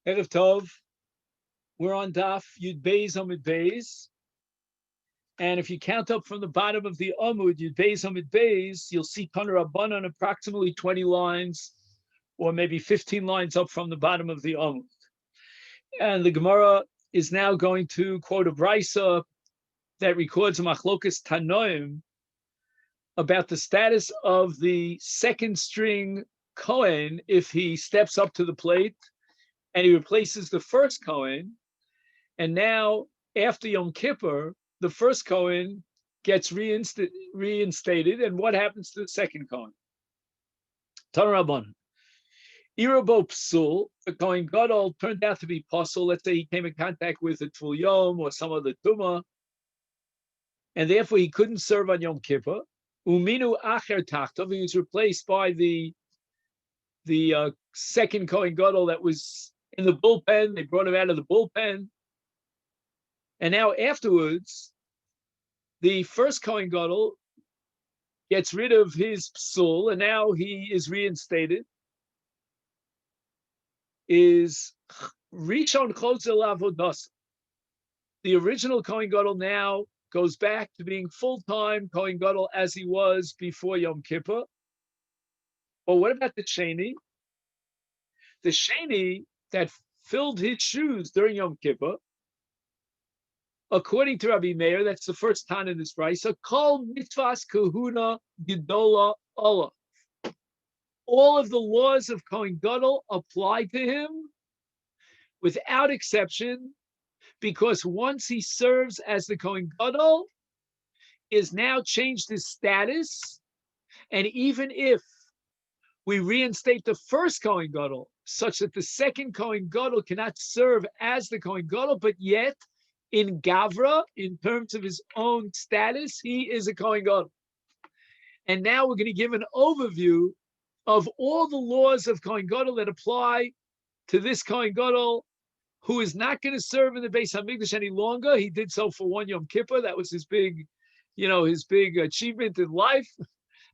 Erev Tov. We're on Daf Yud Beis Amud Beis, and if you count up from the bottom of the Amud Yud Beis Amud Beis, you'll see Taner Rabbanan approximately 20 lines, or maybe 15 lines up from the bottom of the Amud. And the Gemara is now going to quote a brisa that records a machlokas Tanoim about the status of the second string Kohen if he steps up to the plate and he replaces the first Kohen. And now, after Yom Kippur, the first Kohen gets reinstated. And what happens to the second Kohen? Taner Rabbanan. Irabo Psul, the Kohen Gadol turned out to be Pasul. Let's say he came in contact with a Tvul Yom or some other Tumah, and therefore he couldn't serve on Yom Kippur. Uminu Acher Tachtov, he was replaced by the second Kohen Gadol that was in the bullpen. They brought him out of the bullpen. And now afterwards, the first Kohen Gadol gets rid of his psul, and now he is reinstated. Is Rishon Chotzer Lavodas. The original Kohen Gadol now goes back to being full-time Kohen Gadol as he was before Yom Kippur. But what about the Sheni? The Sheni that filled his shoes during Yom Kippur, according to Rabbi Meir, that's the first time in this brisa, Kol mitzvahs kahuna gedola Allah. All of the laws of Kohen Gadol apply to him without exception, because once he serves as the Kohen Gadol, he has now changed his status. And even if we reinstate the first Kohen Gadol, such that the second Kohen Gadol cannot serve as the Kohen Gadol, but yet in Gavra, in terms of his own status, he is a Kohen Gadol. And now we're going to give an overview of all the laws of Kohen Gadol that apply to this Kohen Gadol, who is not going to serve in the Beis Hamikdash any longer. He did so for one Yom Kippur. That was his big achievement in life.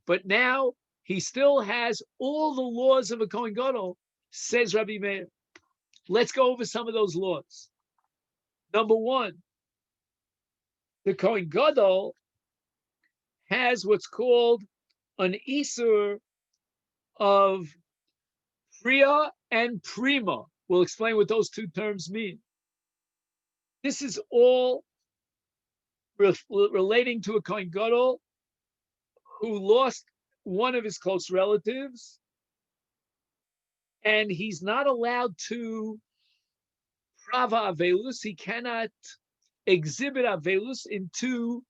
But now he still has all the laws of a Kohen Gadol, says Rabbi Meir. Let's go over some of those laws. Number one, the Kohen Gadol has what's called an Isur of Priya and Prima. We'll explain what those two terms mean. This is all relating to a Kohen Gadol who lost one of his close relatives, and he's not allowed to Prava Avelus. He cannot exhibit Avelus in two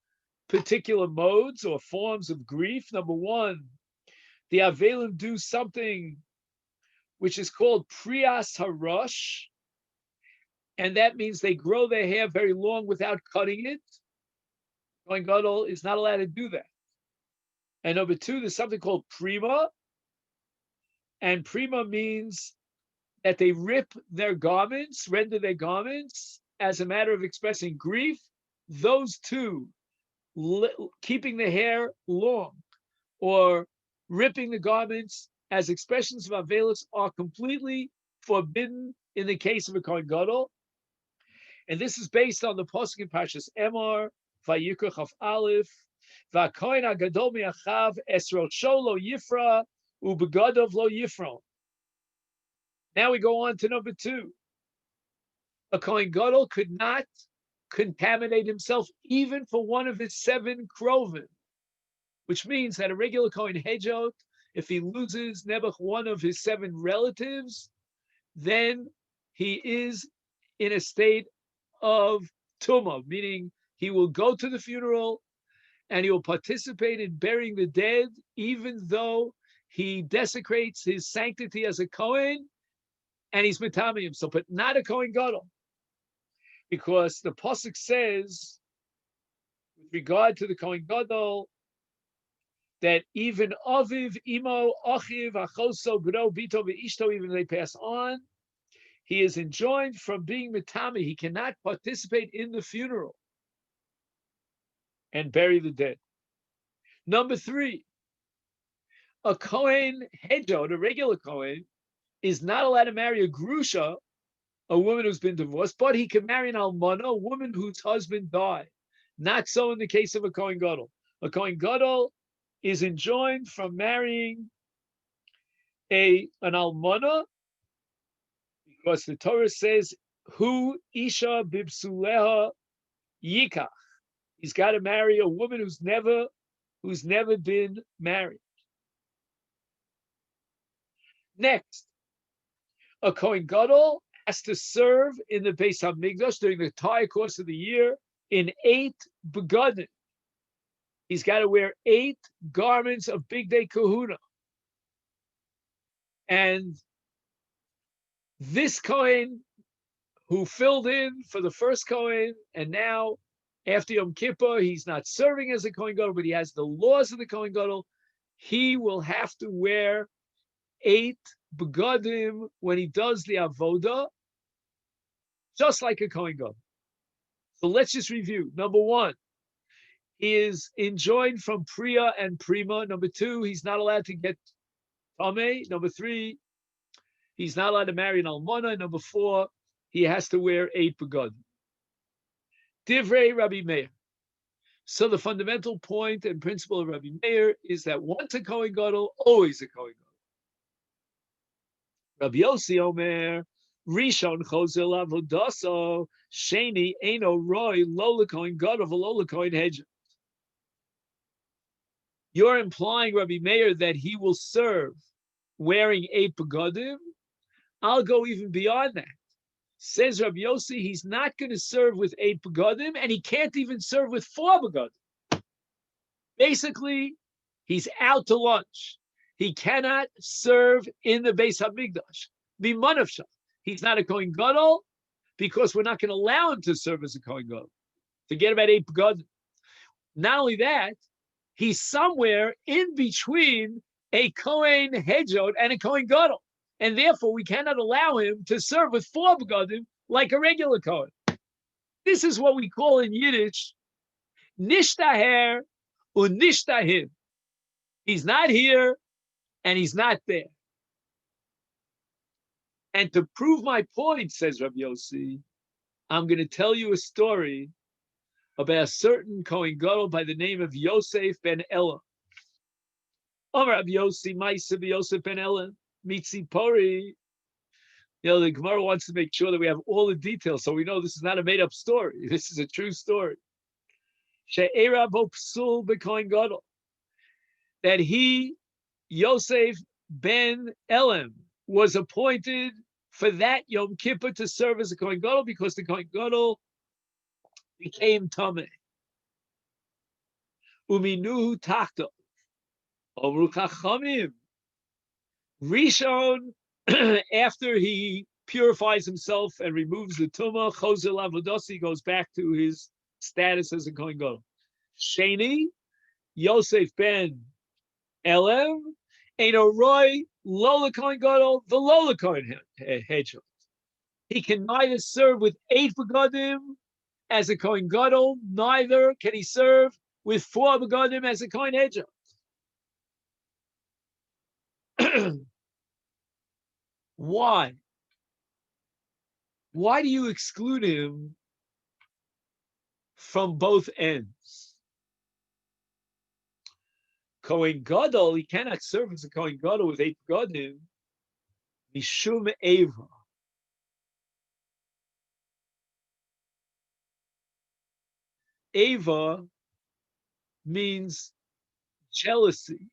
particular modes or forms of grief. Number one, the Avelim do something which is called Priyas Harosh, and that means they grow their hair very long without cutting it. Kohen Gadol is not allowed to do that. And number two, there's something called Prima, and Prima means that they rip their garments, render their garments as a matter of expressing grief. Those two, keeping the hair long or ripping the garments as expressions of Avelus, are completely forbidden in the case of a Kohen Gadol. And this is based on the pasuk in Parshas Emor, Vayikra Chaf Aleph, V'Kohen HaGadol mi'achav esrosho lo yifra u'begadov lo yifron. Now we go on to number two. A Kohen Gadol could not contaminate himself even for one of his 7 krovim, which means that a regular Kohen Hedjot, if he loses Nebuch, one of his 7 relatives, then he is in a state of tumah, meaning he will go to the funeral and he will participate in burying the dead, even though he desecrates his sanctity as a Kohen, and he's mitami himself, but not a Kohen Gadol. Because the pasuk says, with regard to the Kohen Gadol, that even Aviv, Imo, Achiv, Achoso, Bro, Bito, Ve'ishto, even if they pass on, he is enjoined from being mitami. He cannot participate in the funeral and bury the dead. Number 3, a Kohen Hedjot, a regular Kohen, is not allowed to marry a Grusha a woman who's been divorced, but he can marry an almana, a woman whose husband died. Not so in the case of a Kohen Gadol. A Kohen Gadol is enjoined from marrying an almana because the Torah says, "Hu isha bibsuleha yikach." He's got to marry a woman who's never been married. Next, a Kohen Gadol has to serve in the Beis Hamikdash during the entire course of the year in 8 begadim. He's got to wear 8 garments of Big Day Kahuna. And this Kohen who filled in for the first Kohen, and now after Yom Kippur, he's not serving as a Kohen Gadol, but he has the laws of the Kohen Gadol. He will have to wear 8 begadim when he does the avoda, just like a Kohen Gadol. So let's just review. Number 1, he is enjoined from Priya and Prima. Number 2, he's not allowed to get Tameh. Number 3, he's not allowed to marry an almana. Number 4, he has to wear 8 begadim. Divrei Rabbi Meir. So the fundamental point and principle of Rabbi Meir is that once a Kohen Gadol, always a Kohen Gadol. Rabbi Yossi Omer, Rishon chozel avodaso, Sheni eino roi lo lekohen Gadol v'lo lekohen hedger. You're implying, Rabbi Meir, that he will serve wearing 8 begadim. I'll go even beyond that. Says Rabbi Yossi, he's not going to serve with 8 begadim, and he can't even serve with 4 begadim. Basically, he's out to lunch. He cannot serve in the Beis Hamikdash. Bimanavsha. He's not a Kohen Gadol because we're not going to allow him to serve as a Kohen Gadol. Forget about 8 begadim. Not only that, he's somewhere in between a Kohen Hedjot and a Kohen Gadol. And therefore, we cannot allow him to serve with 4 begadim like a regular Kohen. This is what we call in Yiddish, nishtaher unishtahin. He's not here and he's not there. And to prove my point, says Rabbi Yossi, I'm going to tell you a story about a certain Kohen Gadol by the name of Yosef ben Ella. Rabbi Yossi, Maisa Yosef ben Ella. Mitzi Pori. The Gemara wants to make sure that we have all the details, so we know this is not a made-up story. This is a true story. She'era bo psul b'kohen gadol. That he, Yosef ben Elam, was appointed for that Yom Kippur to serve as a Kohen Gadol because the Kohen Gadol became Tameh. Uminuhu tachto. Omru chachamim. Rishon, after he purifies himself and removes the tumah, chozel avodos, goes back to his status as a Kohen Gadol. Sheni, Yosef ben Elem, Eino Roy, Lola Kohen Gadol, the Lola Kohen Hedjot. He can neither serve with 8 begadim as a Kohen Gadol, neither can he serve with 4 begadim as a Kohen Hedjot. Why? Why do you exclude him from both ends? Kohen Gadol, he cannot serve as a Kohen Gadol with 8 begadim. Mishum Eva. Eva means jealousy,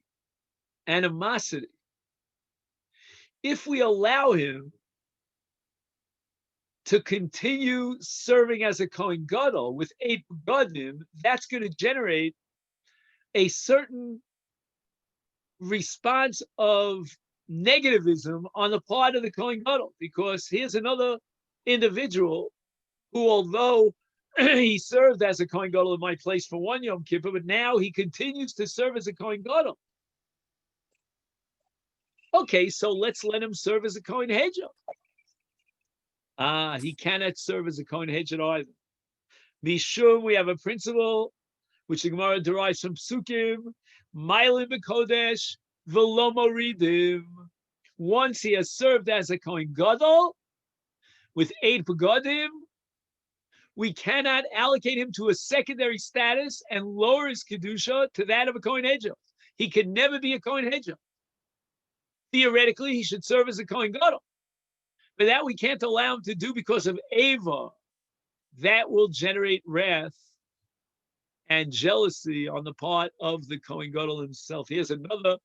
animosity. If we allow him to continue serving as a Kohen Gadol with 8 begadim, that's going to generate a certain response of negativism on the part of the Kohen Gadol, because here's another individual who, although he served as a Kohen Gadol in my place for 1 Yom Kippur, but now he continues to serve as a Kohen Gadol. Okay, so let's let him serve as a Kohen Hedjot. He cannot serve as a Kohen Hedjot either. Mishum, we have a principle which the Gemara derives from Psukim, Mailim b'Kodesh, v'lo moridim. Once he has served as a Kohen Gadol, with 8 begodim, we cannot allocate him to a secondary status and lower his kedusha to that of a Kohen Hedgel. He can never be a Kohen Hedgel. Theoretically, he should serve as a Kohen Gadol. But that we can't allow him to do because of Ava. That will generate wrath and jealousy on the part of the Kohen Gadol himself. Here's another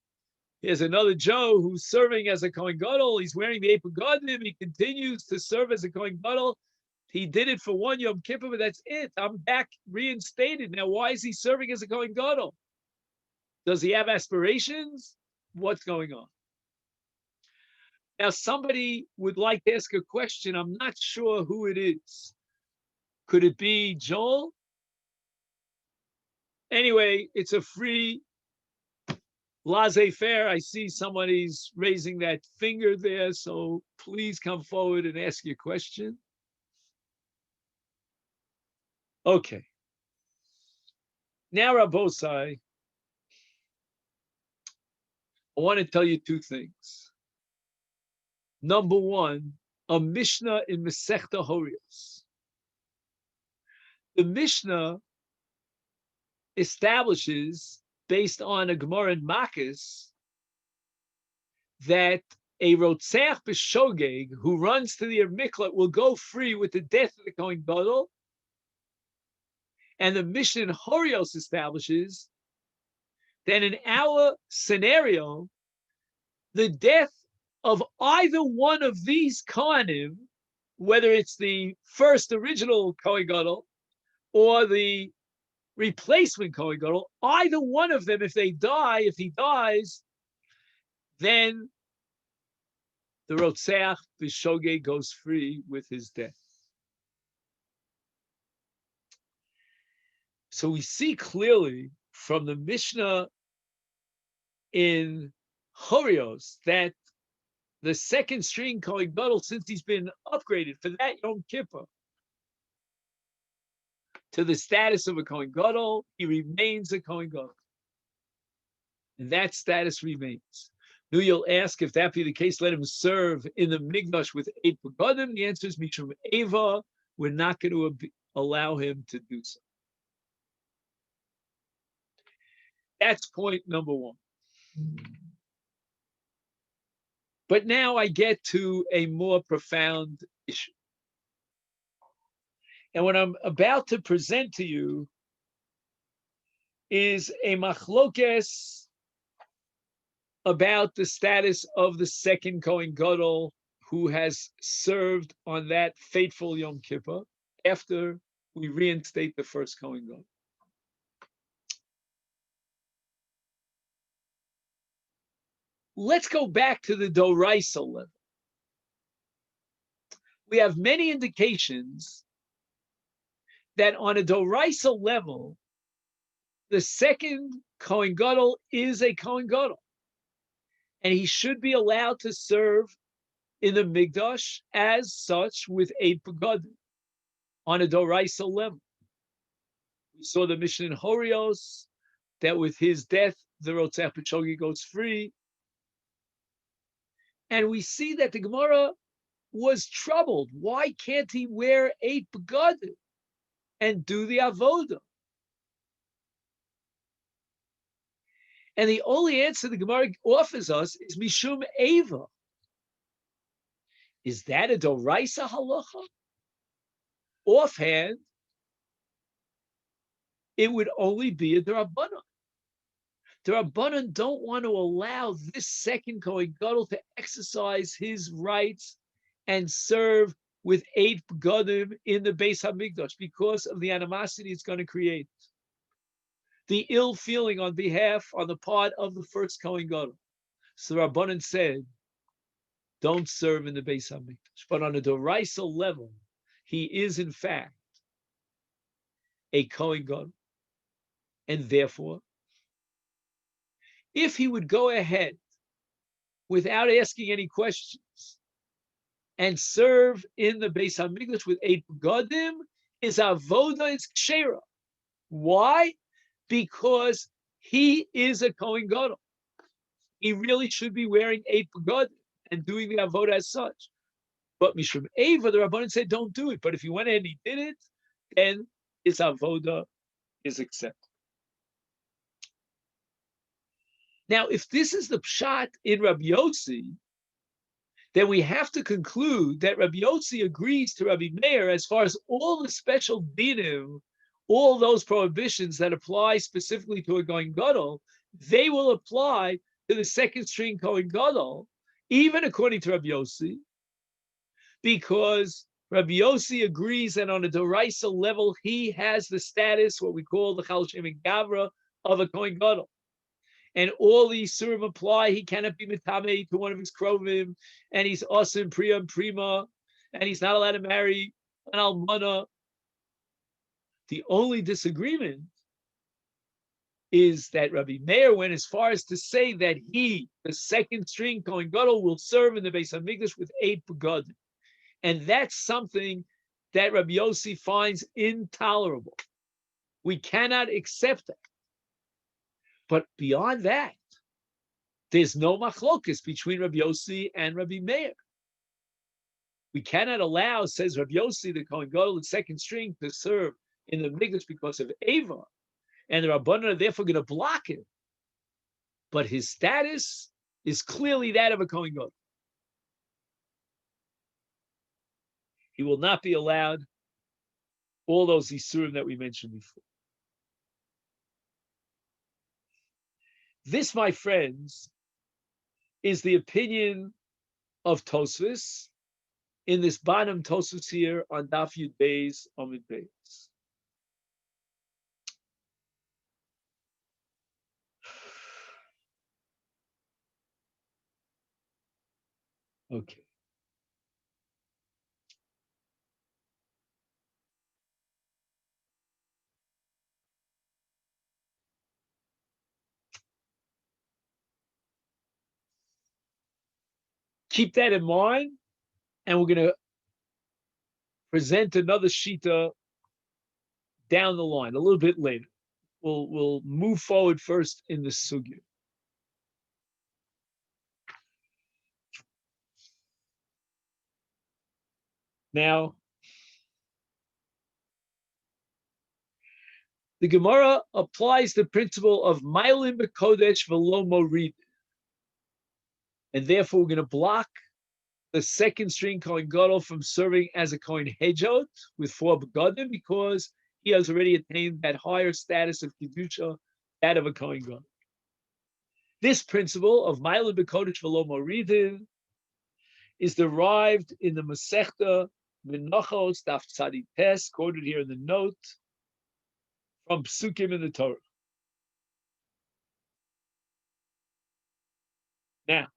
Joe who's serving as a Kohen Gadol. He's wearing the 8 begodim. He continues to serve as a Kohen Gadol. He did it for one Yom Kippur, but that's it. I'm back reinstated. Now, why is he serving as a Kohen Gadol? Does he have aspirations? What's going on? Now, somebody would like to ask a question. I'm not sure who it is. Could it be Joel? Anyway, it's a free laissez-faire. I see somebody's raising that finger there, so please come forward and ask your question. Okay. Now, Rabbosai, I want to tell you two things. Number one, a Mishnah in Masechta Horios. The Mishnah establishes, based on a Gemara in Makis, that a Rotzeach B'Shogeg who runs to the Miklat will go free with the death of the Kohen Gadol. And the Mishnah in Horios establishes that in our scenario, the death of either one of these Kohanim, whether it's the first original Kohen Gadol or the replacement Kohen Gadol, either one of them, if he dies, then the Rotzeach B'Shogeg goes free with his death. So we see clearly from the Mishnah in Horios that the second string Kohen Gadol, since he's been upgraded for that Yom Kippur to the status of a Kohen Gadol, he remains a Kohen Gadol. And that status remains. Now you'll ask, if that be the case, let him serve in the Mikdash with 8 begodim. The answer is Mishum Eva. We're not going to allow him to do so. That's point number one. But now I get to a more profound issue. And what I'm about to present to you is a machlokes about the status of the second Kohen Gadol who has served on that fateful Yom Kippur after we reinstate the first Kohen Gadol. Let's go back to the Doraisa level. We have many indications that on a Doraisa level, the second Kohen Gadol is a Kohen Gadol, and he should be allowed to serve in the Mikdash as such with 8 begodim on a Doraisa level. We saw the Mishnah in Horios that with his death, the Rotzeach B'Shogeg goes free. And we see that the Gemara was troubled. Why can't he wear 8 begodim and do the avodah? And the only answer the Gemara offers us is Mishum Eva. Is that a Doraisa halacha? Offhand, it would only be a D'Rabbanan. The Rabbanan don't want to allow this second Kohen Gadol to exercise his rights and serve with 8 begodim in the Beis HaMikdash because of the animosity it's going to create. The ill feeling on the part of the first Kohen Gadol. So the Rabbanan said, don't serve in the Beis HaMikdash. But on a Doraisa level, he is in fact a Kohen Gadol. And therefore, if he would go ahead without asking any questions and serve in the Beis HaMikdash with 8 begodim, his avodah is kshera. Why? Because he is a Kohen Gadol. He really should be wearing 8 begodim and doing the avodah as such. But Mishum Eva, the Rabbanan said, don't do it. But if he went ahead and he did it, then his avoda is accepted. Now, if this is the pshat in Rabbi Yossi, then we have to conclude that Rabbi Yossi agrees to Rabbi Meir as far as all the special dinim, all those prohibitions that apply specifically to a Kohen Gadol, they will apply to the second string Kohen Gadol, even according to Rabbi Yossi, because Rabbi Yossi agrees that on a Doraisa level, he has the status, what we call the Chal Shem and Gavra, of a Kohen Gadol. And all these surim apply. He cannot be mitame to one of his krovim, and he's asim priya and prima, and he's not allowed to marry an almana. The only disagreement is that Rabbi Meir went as far as to say that he, the second string Kohen Gadol, will serve in the Beis Hamikdash with 8 begadim. And that's something that Rabbi Yossi finds intolerable. We cannot accept that. But beyond that, there's no machlokas between Rabbi Yossi and Rabbi Meir. We cannot allow, says Rabbi Yossi, the Kohen Gadol, the second string, to serve in the Mikdash because of Eva, and the Rabbanan are therefore going to block it. But his status is clearly that of a Kohen Gadol. He will not be allowed all those isurim that we mentioned before. This, my friends, is the opinion of Tosfos in this bottom Tosfos here on Daf Yud Beis Amud Beis. Okay. Keep that in mind, and we're going to present another shita down the line a little bit later. We'll move forward first in the sugya. Now, the Gemara applies the principle of Mailim B'Kodesh V'lo Morid, and therefore we're going to block the second string Kohen Gadol from serving as a Kohen Hejot with 4 begadim because he has already attained that higher status of Kedusha, that of a Kohen Gadol. This principle of Mailim B'Kodesh V'lo Moridin is derived in the Masechta Menachos Daf Tzadi Tes, quoted here in the note, from Psukim in the Torah. Now,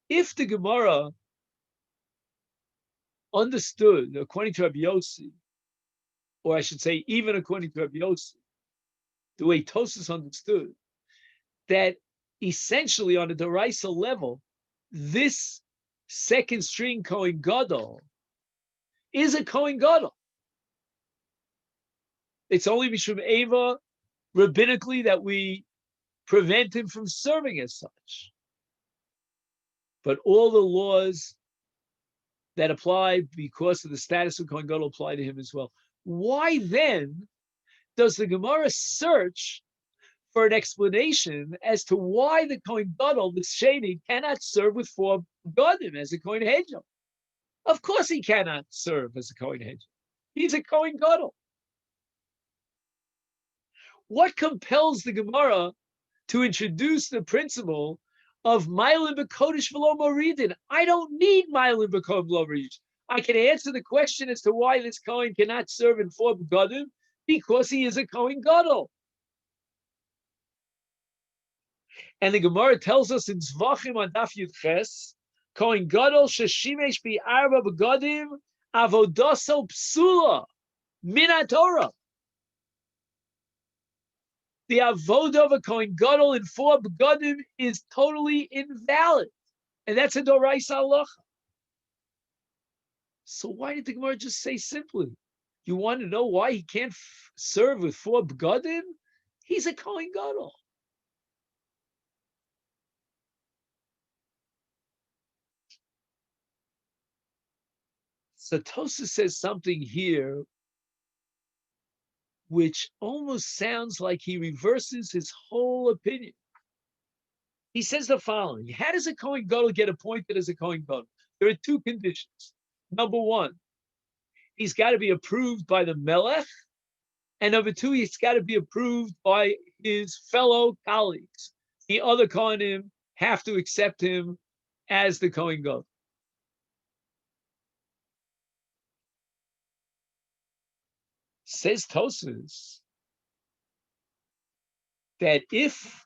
if the Gemara understood, according to Rabbi Yossi, or I should say, even according to Rabbi Yossi, the way Tosfos understood, that essentially on a Doraisa level, this second string Kohen Gadol is a Kohen Gadol. It's only Mishum Eva, rabbinically, that we prevent him from serving as such. But all the laws that apply because of the status of Kohen Gadol apply to him as well. Why then does the Gemara search for an explanation as to why the Kohen Gadol, the Sheni, cannot serve with 4 begadim as a Kohen Hejel? Of course he cannot serve as a Kohen Hejel. He's a Kohen Gadol. What compels the Gemara to introduce the principle of Mailim B'Kodesh V'lo Moridin? I don't need Mailim B'Kodesh V'lo Moridin. I can answer the question as to why this Kohen cannot serve in 4 begadim because he is a Kohen Gadol. And the Gemara tells us in Zvachim on Daf Yud Ches, Kohen Gadol sheshimesh bi arba begadim avodaso psula min haTorah. The avodah of a Kohen Gadol in 4 begadim is totally invalid, and that's a doraisa halacha. So why did the Gemara just say simply? You want to know why he can't serve with 4 begadim? He's a Kohen Gadol. So Tosa says something here which almost sounds like he reverses his whole opinion. He says the following: how does a Kohen Gadol get appointed as a Kohen Gadol? There are two conditions. Number one, he's got to be approved by the Melech. And number two, he's got to be approved by his fellow colleagues. The other Kohanim have to accept him as the Kohen Gadol. Says Tosfos that if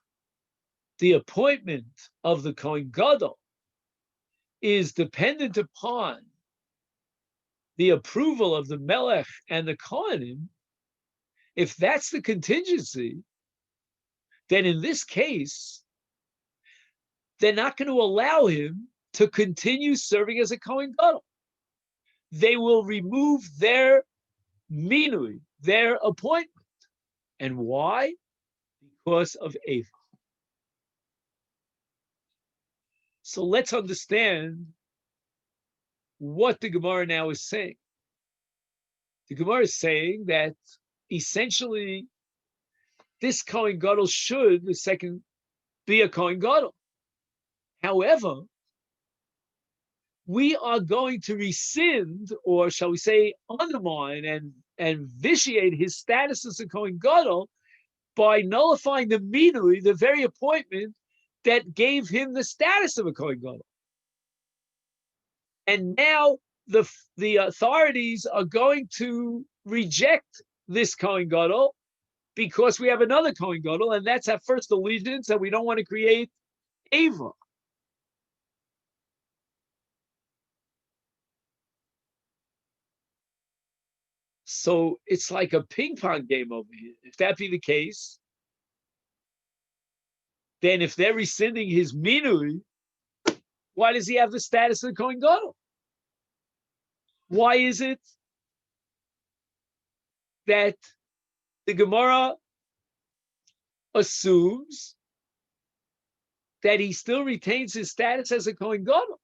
the appointment of the Kohen Gadol is dependent upon the approval of the Melech and the Kohanim, if that's the contingency, then in this case, they're not going to allow him to continue serving as a Kohen Gadol. They will remove their minui, their appointment. And why? Because of Eva. So let's understand what the Gemara now is saying. The Gemara is saying that essentially this Kohen Gadol should, the second, be a Kohen Gadol. However, we are going to rescind, or shall we say, undermine and vitiate his status as a Kohen Gadol by nullifying the minui, the very appointment that gave him the status of a Kohen Gadol. And now the authorities are going to reject this Kohen Gadol because we have another Kohen Gadol, and that's our first allegiance, and we don't want to create Eva. So it's like a ping pong game over here. If that be the case, then if they're rescinding his minui, why does he have the status of the Kohen Gadol? Why is it that the Gemara assumes that he still retains his status as a Kohen Gadol?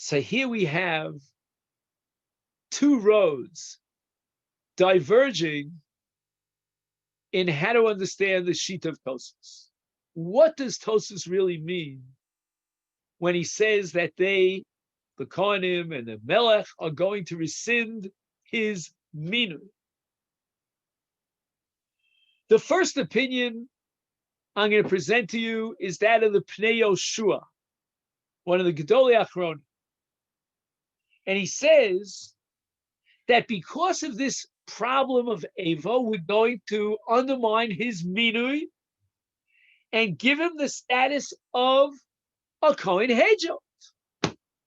So here we have two roads diverging in how to understand the sheet of Tosfos. What does Tosfos really mean when he says that they, the Kohanim and the Melech, are going to rescind his minui? The first opinion I'm going to present to you is that of the Pnei Yoshua, one of the Gedolei Achronim. And he says that because of this problem of Eva, we're going to undermine his minui and give him the status of a Kohen Hedjot.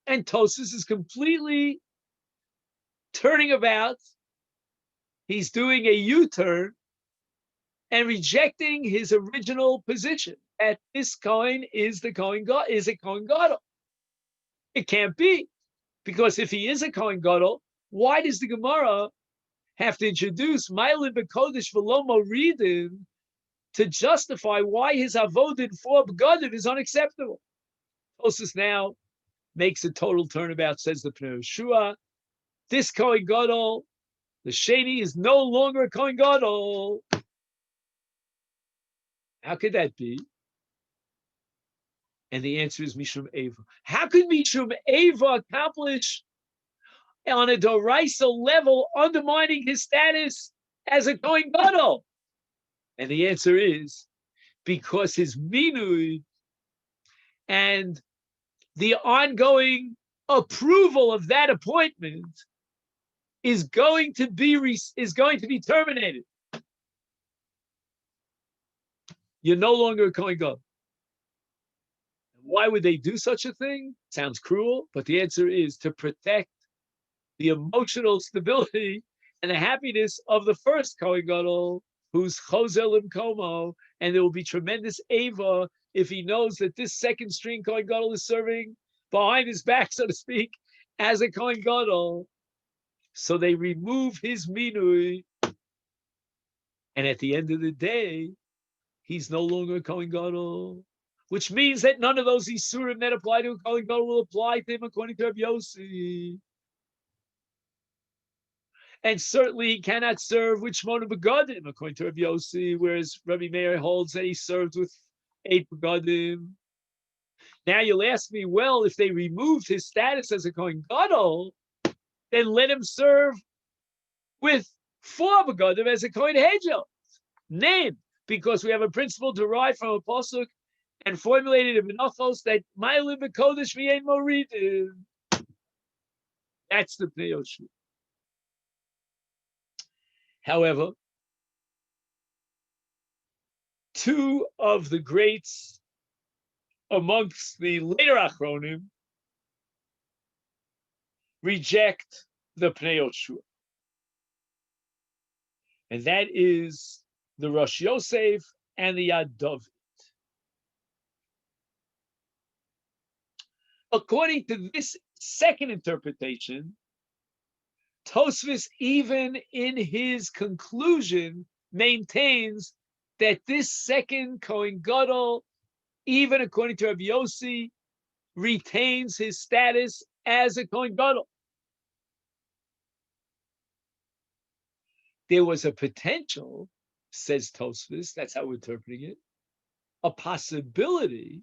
And Tosfos is completely turning about. He's doing a U-turn and rejecting his original position that this Kohen is a Kohen Gadol. It can't be, because if he is a Kohen Gadol, why does the Gemara have to introduce Ma'ilin B'Kodesh V'lo Moridin to justify why his Avodin for Begadim is unacceptable? Tosfos now makes a total turnabout, says the Pnei Yoshua. This Kohen Gadol, the Sheni, is no longer a Kohen Gadol. How could that be? And the answer is Mishum Eva. How could Mishum Eva accomplish on a Doraisa level undermining his status as a Kohen Gadol? And the answer is because his minui and the ongoing approval of that appointment is going to be terminated. You're no longer a Kohen Gadol. Why would they do such a thing? Sounds cruel, but the answer is to protect the emotional stability and the happiness of the first Kohen Gadol, who's Chozel Imkomo, and there will be tremendous Eva if he knows that this second string Kohen Gadol is serving behind his back, so to speak, as a Kohen Gadol. So they remove his minui, and at the end of the day, he's no longer a Kohen Gadol. which means that none of those isurim that apply to a Kohen Gadol will apply to him according to Rabbi Yossi. And certainly he cannot serve with Shmona Begadim according to Rabbi Yossi, whereas Rabbi Meir holds that he served with 8 Begadim. Now you'll ask me, well, if they removed his status as a Kohen Gadol, then let him serve with 4 Begadim as a Kohen Hegel. Name, because we have a principle derived from a pasuk and formulated in Menachos that Ma'alim B'Kodesh V'Yein Moridim. That's the Pnei Yoshua. However, 2 of the greats amongst the later Achronim reject the Pnei Yoshua. And that is the Rosh Yosef and the Yad David. According to this second interpretation, Tosfos, even in his conclusion, maintains that this second Kohen Gadol, even according to Rabbi Yossi, retains his status as a Kohen Gadol. There was a potential, says Tosfos, that's how we're interpreting it, a possibility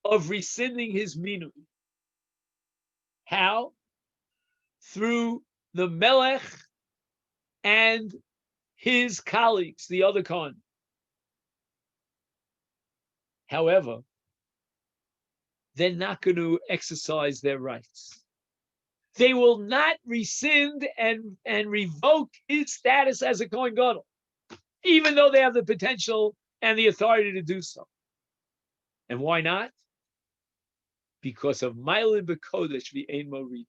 of rescinding his minui. How? Through the Melech and his colleagues, the other Kohen. However, they're not going to exercise their rights. They will not rescind and revoke his status as a Kohen Gadol, even though they have the potential and the authority to do so. And why not? Because of Ma'alim B'Kodesh V'Ein Morid.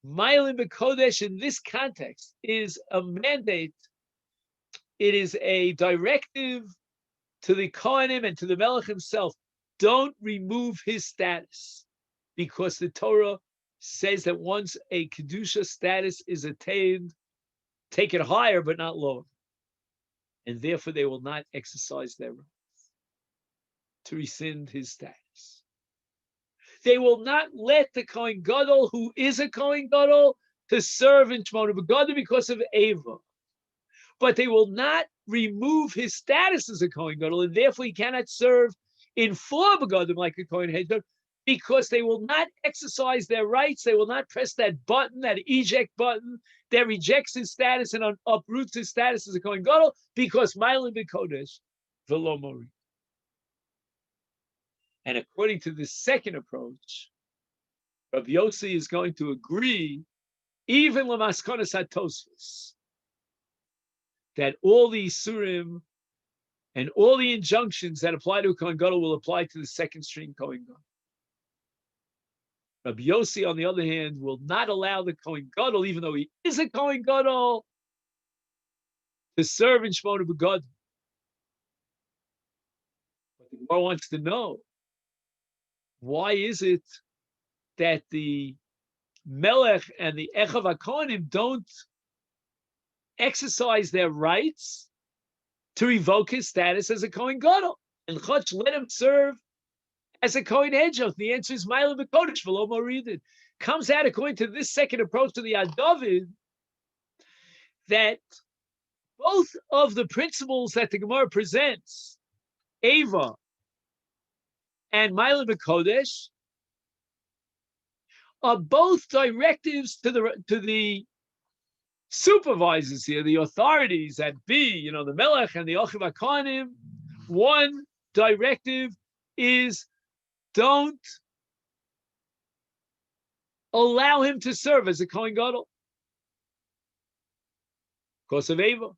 Ma'alim B'Kodesh in this context is a mandate. It is a directive to the Kohanim and to the Melech himself. Don't remove his status, because the Torah says that once a Kedusha status is attained, take it higher but not lower. And therefore they will not exercise their rights to rescind his status. They will not let the Kohen Gadol, who is a Kohen Gadol, to serve in Shmona Begadim because of Eva. But they will not remove his status as a Kohen Gadol, and therefore he cannot serve in 4 Begadim like a Kohen Hegel, because they will not exercise their rights. They will not press that button, that eject button, that rejects his status and uproots his status as a Kohen Gadol, because Ma'alim B'Kodesh V'Lo Mori. And according to this second approach, Rabbi Yossi is going to agree, even L'maskonas HaTosfos, that all the Isurim and all the injunctions that apply to a Kohen Gadol will apply to the second string Kohen Gadol. Rabbi Yossi, on the other hand, will not allow the Kohen Gadol, even though he is a Kohen Gadol, to serve in Shmona Begadim. But the Gemara wants to know, why is it that the Melech and the Echav HaKohanim don't exercise their rights to revoke his status as a Kohen Gadol? And Chutz let him serve as a Kohen Hegel. The answer is Ma'alim B'Kodesh V'Lo Moridin. Comes out, according to this second approach to the Yad David, that both of the principles that the Gemara presents, Eva and Ma'alim B'Kodesh, are both directives to the supervisors here, the authorities that be, the Melech and the Echav HaKohanim. One directive is, don't allow him to serve as a Kohen Gadol because of Eva.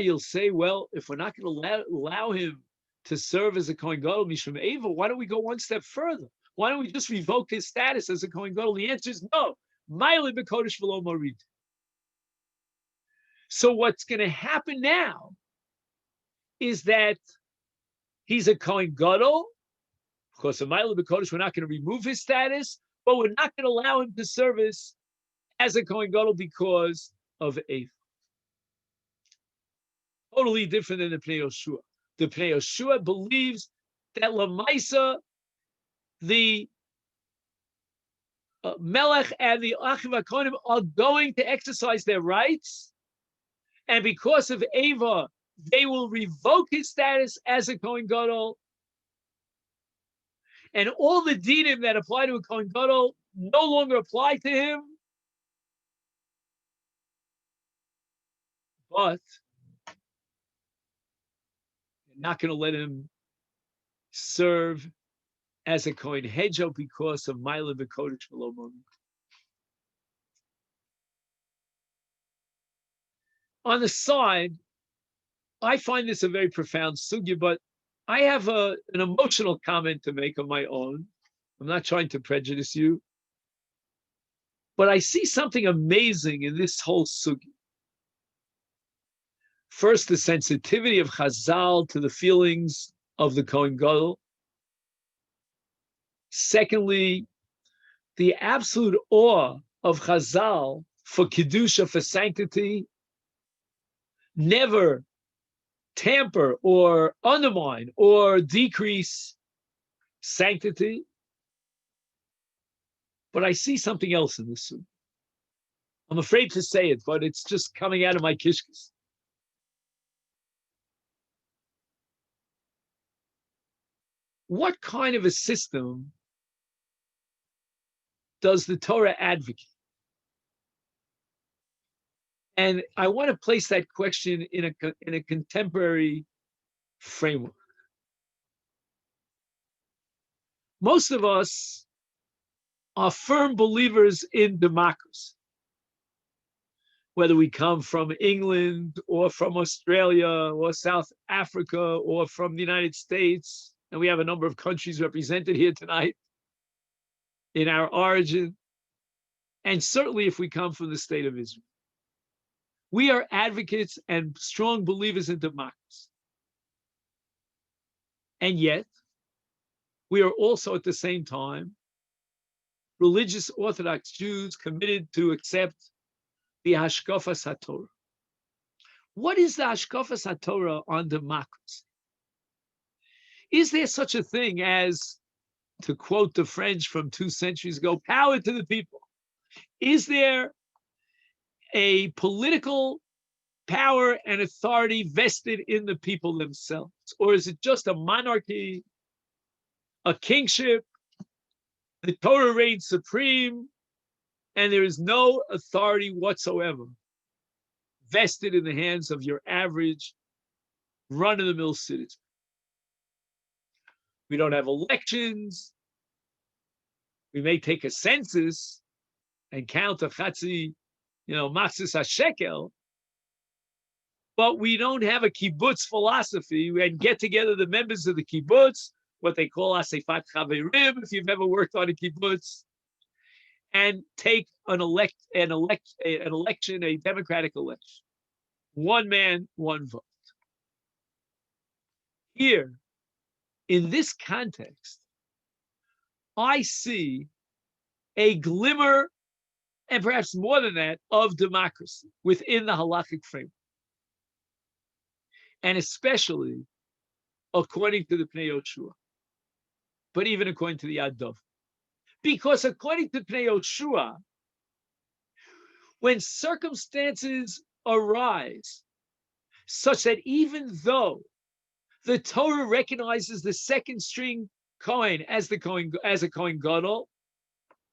You'll say, well, if we're not going to allow him to serve as a Kohen Gadol Mishum Eva, why don't we go one step further? Why don't we just revoke his status as a Kohen Gadol? The answer is no. Ma'alim B'Kodesh V'Lo Morid. So what's going to happen now is that he's a Kohen Gadol. Of course, of Ma'alim B'Kodesh, we're not going to remove his status, but we're not going to allow him to service as a Kohen Gadol because of Eva. Totally different than the Pnei Yoshua. the Pnei Yoshua believes that Lamaisa, the Melech and the Achiv HaKohanim are going to exercise their rights, and because of Ava, they will revoke his status as a Kohen Gadol, and all the dinim that apply to a Kohen Gadol no longer apply to him. But you're not going to let him serve as a Kohen Hedjo because of Maila V'Kodesh V'lo Monu. On the side, I find this a very profound sugya, but I have an emotional comment to make of my own. I'm not trying to prejudice you, but I see something amazing in this whole sugya. First, the sensitivity of Chazal to the feelings of the Kohen Gadol. Secondly, the absolute awe of Chazal for Kedusha, for sanctity, never tamper or undermine or decrease sanctity. But I see something else in this suit. I'm afraid to say it, but it's just coming out of my kishkas. What kind of a system does the Torah advocate? And I want to place that question in a contemporary framework. Most of us are firm believers in democracy, whether we come from England or from Australia or South Africa or from the United States, and we have a number of countries represented here tonight in our origin, and certainly if we come from the state of Israel. We are advocates and strong believers in democracy. And yet, we are also at the same time religious Orthodox Jews committed to accept the Hashkafas HaTorah. What is the Hashkafas HaTorah on democracy? Is there such a thing as, to quote the French from 2 centuries ago, power to the people? Is there a political power and authority vested in the people themselves? Or is it just a monarchy, a kingship? The Torah reigns supreme, and there is no authority whatsoever vested in the hands of your average run-of-the-mill citizen. We don't have elections. We may take a census and count a chatzi, matzis hashekel, but we don't have a kibbutz philosophy and get together the members of the kibbutz, what they call asefat chaverim, if you've ever worked on a kibbutz, and take an election, a democratic election. One man, one vote. Here, in this context, I see a glimmer, and perhaps more than that, of democracy within the halakhic framework. And especially according to the Pnei Yoshua, but even according to the Yad Dov. Because according to Pnei Yoshua, when circumstances arise such that even though the Torah recognizes the second string Kohen as a Kohen Gadol,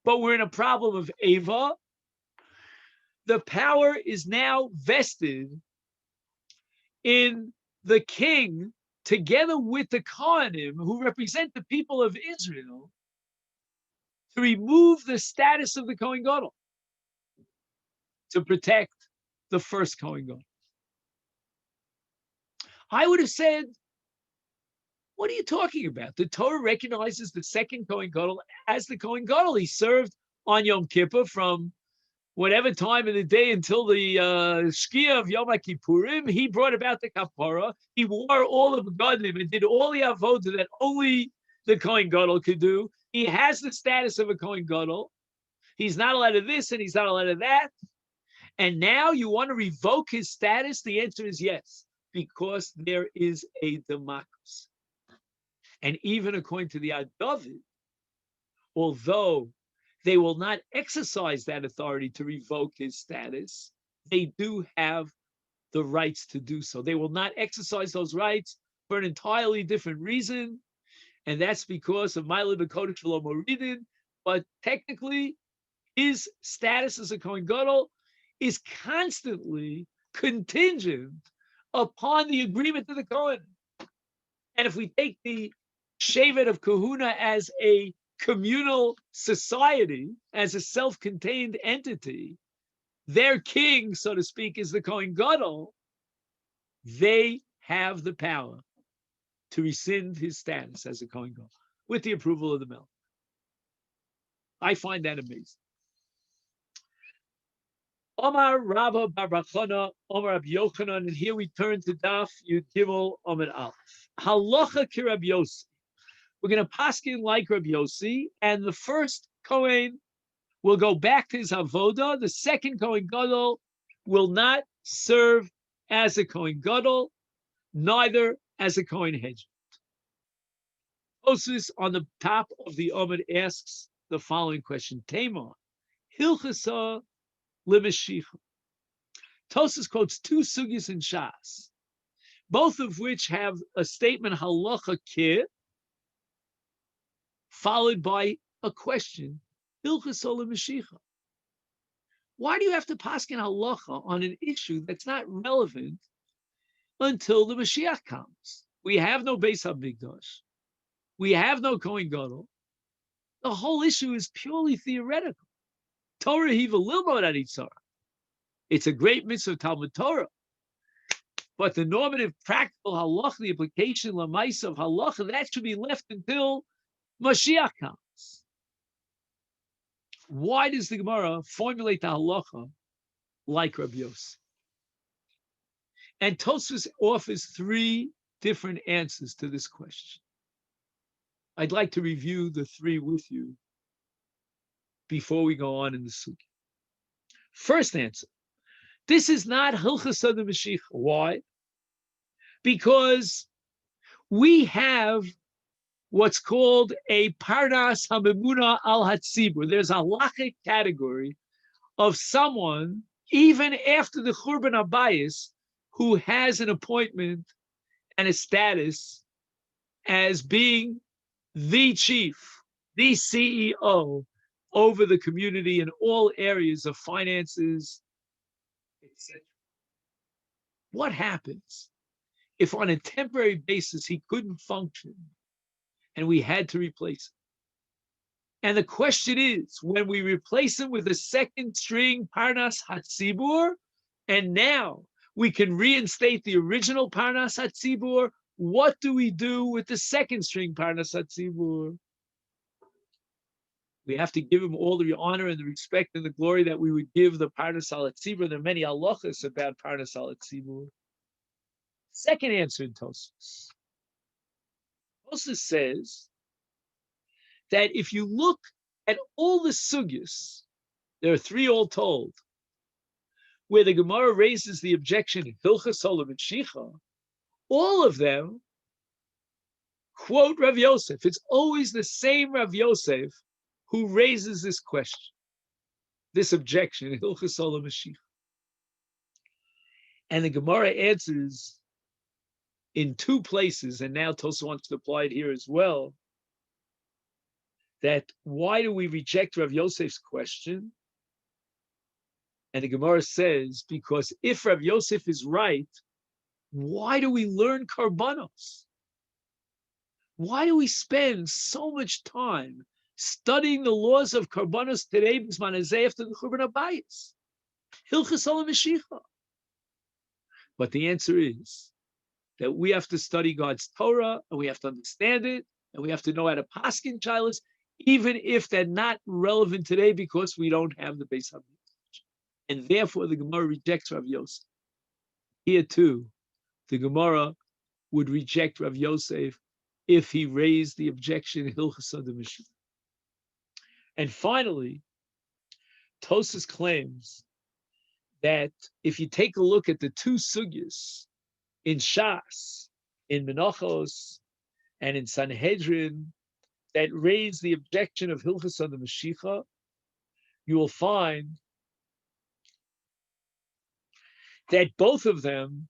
but we're in a problem of Ava, the power is now vested in the king together with the Kohanim who represent the people of Israel to remove the status of the Kohen Gadol to protect the first Kohen Gadol. I would have said, what are you talking about? The Torah recognizes the second Kohen Gadol as the Kohen Gadol. He served on Yom Kippur from whatever time of the day until the Shkia of Yom Kippurim. He brought about the kapara. He wore all of the Gadim and did all the avodah that only the Kohen Gadol could do. He has the status of a Kohen Gadol. He's not allowed to this and he's not allowed to that. And now you want to revoke his status? The answer is yes. because there is a democracy. And even according to the Adavid, although they will not exercise that authority to revoke his status, they do have the rights to do so. They will not exercise those rights for an entirely different reason, and that's because of Ma'aleh B'Kodesh V'lo Moridin. But technically, his status as a Kohen Gadol is constantly contingent upon the agreement of the Kohen. And if we take the Shevet of Kahuna as a communal society, as a self-contained entity, their king, so to speak, is the Kohen Gadol. They have the power to rescind his status as a Kohen Gadol with the approval of the Melech. I find that amazing. Omar Rabba Bar Bachana, Omar Rabbi Yochanan, and here we turn to Daf Yud Gimel Amud Aleph. Halacha ki Rabbi Yossi. We're going to paskin like Rabbi Yossi, and the first Kohen will go back to his avoda. The second Kohen Gadol will not serve as a Kohen Gadol, neither as a Kohen Hedge. Tosfos on the top of the Amud asks the following question: Tema Hilchasa L'Mashiach. Tosfos quotes two sugis in Shas, both of which have a statement halacha ki, followed by a question, Hilchasa L'Mashiach. Why do you have to paskin halacha on an issue that's not relevant until the Mashiach comes? We have no Beis HaMikdash. We have no Kohen Gadol. The whole issue is purely theoretical. Torah hiva lilmod aditzara. It's a great mitzvah Talmud Torah. But the normative, practical halacha, the application lamaisa of halacha, that should be left until Mashiach comes. Why does the Gemara formulate the halacha like Rabbi Yossi? And Tosfos offers three different answers to this question. I'd like to review the three with you before we go on in the sugi. First answer: this is not Hilchasa L'Mashiach. Why? Because we have what's called a Parnas HaMemuna Al Hatzibur. There's a halachic category of someone, even after the Churban Abayis, who has an appointment and a status as being the chief, the CEO over the community in all areas of finances, etc. What happens if on a temporary basis he couldn't function and we had to replace him? And the question is, when we replace him with a second string Parnas Hatzibur, and now we can reinstate the original Parnas Hatzibur, what do we do with the second string Parnas Hatzibur? We have to give him all the honor and the respect and the glory that we would give the Parnas Hatzibur. There are many halachas about Parnas Hatzibur. Second answer in Tosfos. Tosfos says that if you look at all the sugyas, there are three all told, where the Gemara raises the objection, Hilchasa L'Mashiach, all of them quote Rav Yosef. It's always the same Rav Yosef who raises this question, this objection, Hilchasa L'Mashiach. And the Gemara answers in two places, and now Tosfos wants to apply it here as well, that why do we reject Rav Yosef's question? And the Gemara says, because if Rav Yosef is right, why do we learn karbanos? Why do we spend so much time studying the laws of karbanos today, b'zman hazeh, after the Churban Abayis? Hilchasa L'Mashiach. But the answer is that we have to study God's Torah, and we have to understand it, and we have to know how to paskin chilas, even if they're not relevant today because we don't have the Beis HaMikdash. And therefore, the Gemara rejects Rav Yosef. Here too, the Gemara would reject Rav Yosef if he raised the objection Hilchasa L'Mashiach. And finally, Tosfos claims that if you take a look at the two sugyas in Shas, in Menachos, and in Sanhedrin that raise the objection of Hilchos on the Mashiach, you will find that both of them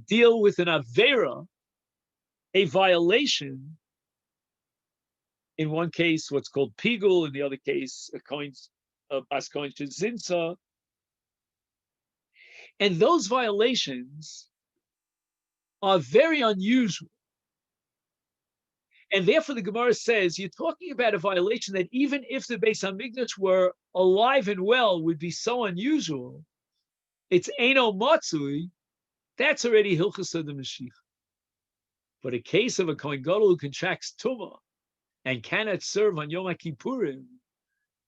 deal with an Avera, a violation. In one case, what's called Pigul, in the other case, a Bas Kohen Zinsa. And those violations are very unusual. And therefore, the Gemara says, you're talking about a violation that even if the Beis HaMikdash were alive and well, would be so unusual. It's Eino Matsui. That's already Hilchos of the Mashiach. But a case of a Kohen Gadol who contracts Tumah and cannot serve on Yom Kippurim,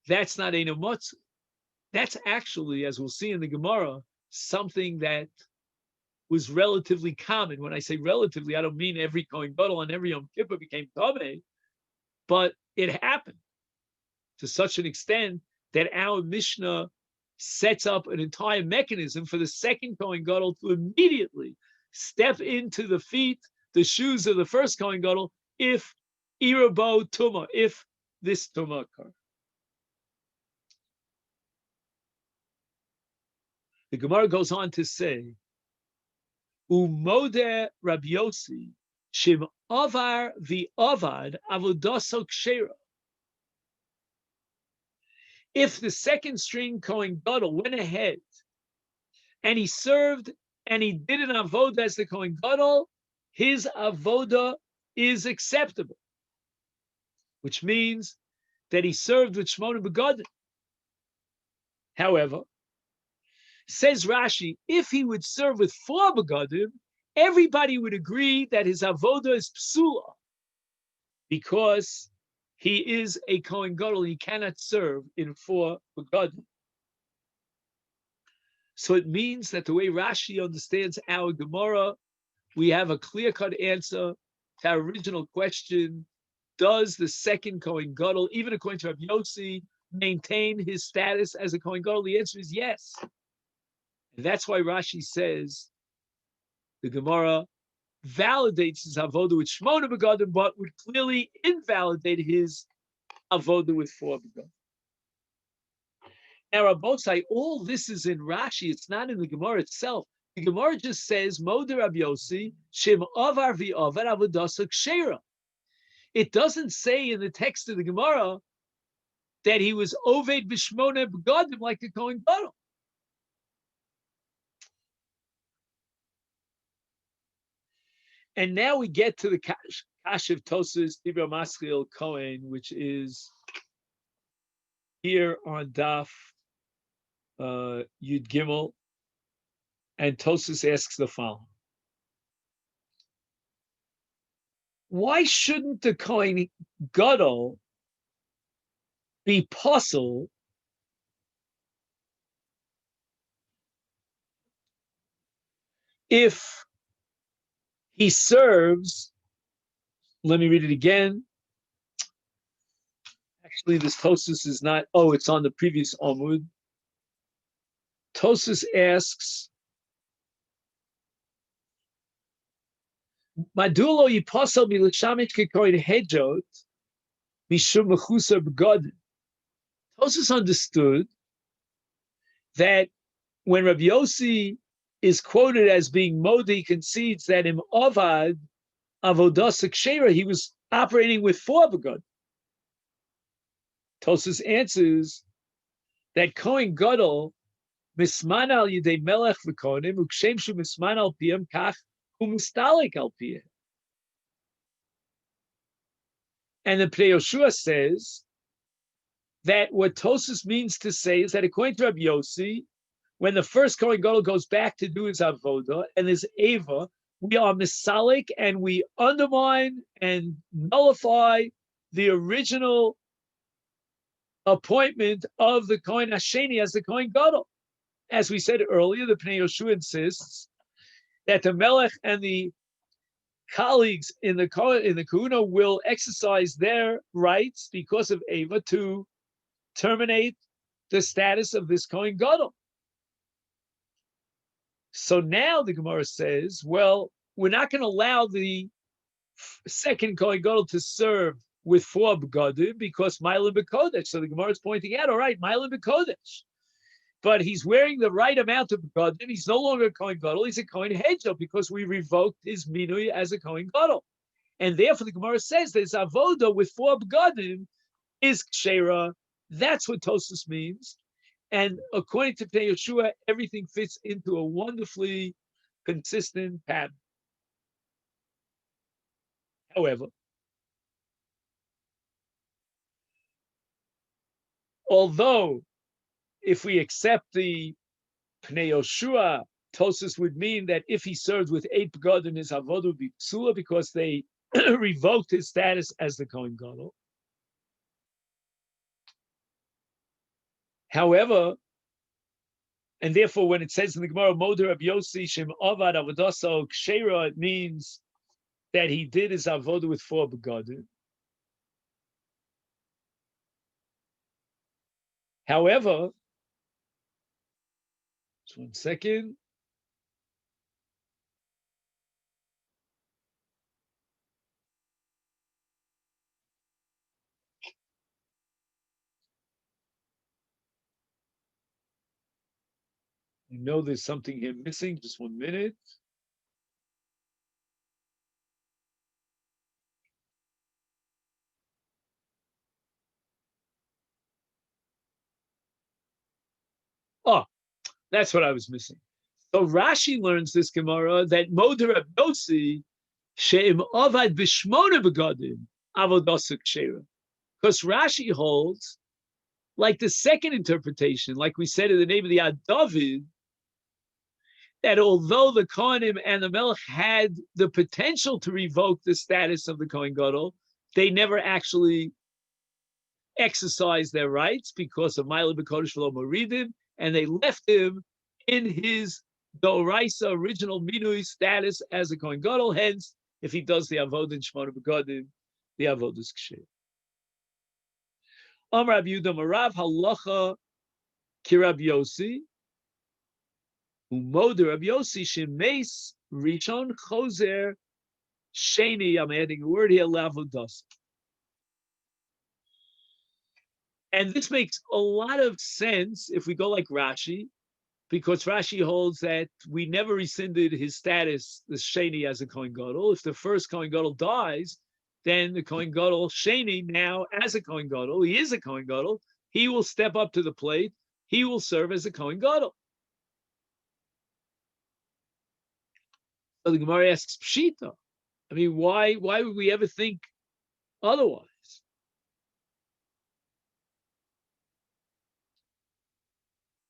that's not Eino Matsui. That's actually, as we'll see in the Gemara, something that was relatively common. When I say relatively, I don't mean every Kohen Gadol and every Yom Kippur became Tameh, but it happened to such an extent that our Mishnah sets up an entire mechanism for the second Kohen Gadol to immediately step into the feet, the shoes of the first Kohen Gadol, if Irabo Tumah, if this Tumah occurred. The Gemara goes on to say, Umode Rabbi Yossi, Shim Avar v'Avad Avodaso Kshera. If the second string Kohen Gadol went ahead and he served and he did an avoda as the Kohen Gadol, his avoda is acceptable, which means that he served with Shmona Begadim. However, says Rashi, if he would serve with 4 Begadim, everybody would agree that his avoda is psula, because he is a Kohen Gadol, he cannot serve in 4 Begadim. So it means that the way Rashi understands our Gemara, we have a clear-cut answer to our original question: does the second Kohen Gadol, even according to Rabbi Yossi, maintain his status as a Kohen Gadol? The answer is yes. And that's why Rashi says the Gemara validates his avoda with Shmona Begadim, but would clearly invalidate his avoda with 4 Begadim. Now, Rabbosai, all this is in Rashi. It's not in the Gemara itself. The Gemara just says, Moder Rabbi Yossi, Shem Avar v'Avad Avodasa Kshera. It doesn't say in the text of the Gemara that he was Oved B'Shmona Begadim like the Kohen Gadol. And now we get to the Kash of Tosas Dibra Maschil Cohen, which is here on Daf Yud Gimel, and Tosas asks the following: why shouldn't the Kohen Gadol be puzzled if he serves? Let me read it again. Actually, this Tosas is not, it's on the previous Amud. Tosas asks, Madulo yipasal milishamish kekoin hejot mishum mechusa begadim. Tosas understood that when Rabbi Yossi is quoted as being Modi, concedes that in Avad Avodas Kshera he was operating with 4 begadim. Tosas answers that Kohen Gadol misman al yidei melech v'kohanim ukshem shu misman al piyam kach umistalik al piyam. And the Pnei Yoshua says that what Tosas means to say is that according to Rabbi Yossi, when the first Kohen Gadol goes back to do his avoda and his ava, we are misalik and we undermine and nullify the original appointment of the Kohen Hasheni as the Kohen Gadol. As we said earlier, the Pnei Yoshua insists that the Melech and the colleagues in the Kahuna will exercise their rights because of Ava to terminate the status of this Kohen Gadol. So now the Gemara says, well, we're not going to allow the second Kohen Gadol to serve with 4 begadim because Ma'alim B'Kodesh. So the Gemara is pointing out, all right, Ma'alim B'Kodesh. But he's wearing the right amount of begadim. He's no longer a Kohen Gadol. He's a Kohen Hedgel because we revoked his minui as a Kohen Gadol. And therefore the Gemara says that his avoda with 4 begadim is kshera. That's what Tosfos means. And according to Pnei Yeshua, everything fits into a wonderfully consistent pattern. However, although if we accept the Pnei Yeshua, Tosfos would mean that if he served with 8 begadim, his avodah would be psula because they revoked his status as the Kohen Gadol. However, and therefore, when it says in the Gemara, Moder Rab Yossi Shem Avad Avodaso Kshera, it means that he did his avodah with 4 begadim. However, just 1 second. I know there's something here missing. Just 1 minute. Oh, that's what I was missing. So Rashi learns this Gemara that Moder Rab Yossi She'im Avad B'Shmona Begadim Avodasu Kshera. Because Rashi holds, like the second interpretation, like we said in the name of the Ad David, that although the Kohanim and the Melech had the potential to revoke the status of the Kohen Gadol, they never actually exercised their rights because of Ma'alim B'Kodesh V'lo Moridim, and they left him in his Doraisa original Minui status as a Kohen Gadol. Hence, if he does the Avodah in Shmona Begadim, the Avodah is Ksher. Amar Rab Yehuda Marav Halacha Ki Rab Yossi Umoder Rab Yossi Shemeis Rishon Choser Sheni. I'm adding a word here, Lavodas. And this makes a lot of sense if we go like Rashi, because Rashi holds that we never rescinded his status, the Sheni, as a Kohen Gadol. If the first Kohen Gadol dies, then the Kohen Gadol Sheni, now as a Kohen Gadol, he is a Kohen Gadol, he will step up to the plate, he will serve as a Kohen Gadol. So the Gemara asks Pshita. I mean, why would we ever think otherwise?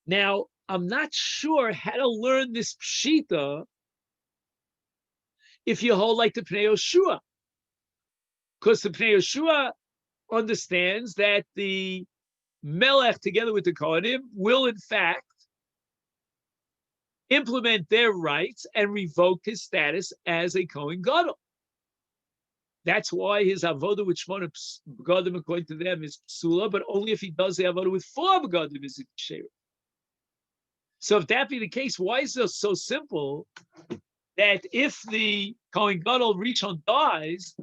Now, I'm not sure how to learn this Pshita if you hold like the Pnei Yeshua. Because the Pnei Yeshua understands that the Melech, together with the Kohanim, will in fact implement their rights and revoke his status as a Kohen Gadol. That's why his avodah with Shmona begadim, according to them, is psula, but only if he does the avodah with 4 begadim is it ksher. So if that be the case, why is it so simple that if the Kohen Gadol Rishon dies,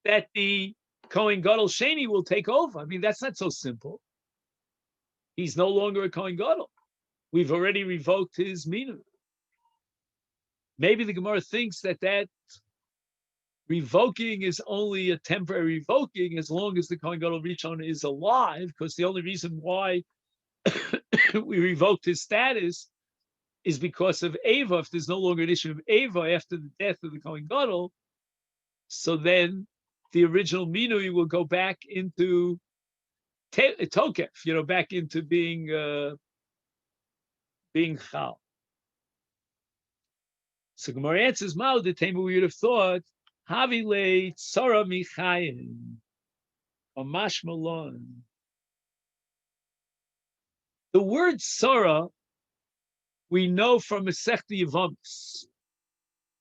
that the Kohen Gadol Sheni will take over? I mean, that's not so simple. He's no longer a Kohen Gadol. We've already revoked his minun. Maybe the Gemara thinks that revoking is only a temporary revoking as long as the Kohen Gadol Rishon is alive, because the only reason why we revoked his status is because of Eva. If there's no longer an issue of Eva after the death of the Kohen Gadol, so then the original minui will go back into tokef, back into being chal. So Gemara answers, Mao the Tema, we would have thought, Havile Tzara Michayim, or Mashmalon. The word Tzara we know from Masechta Yevamos,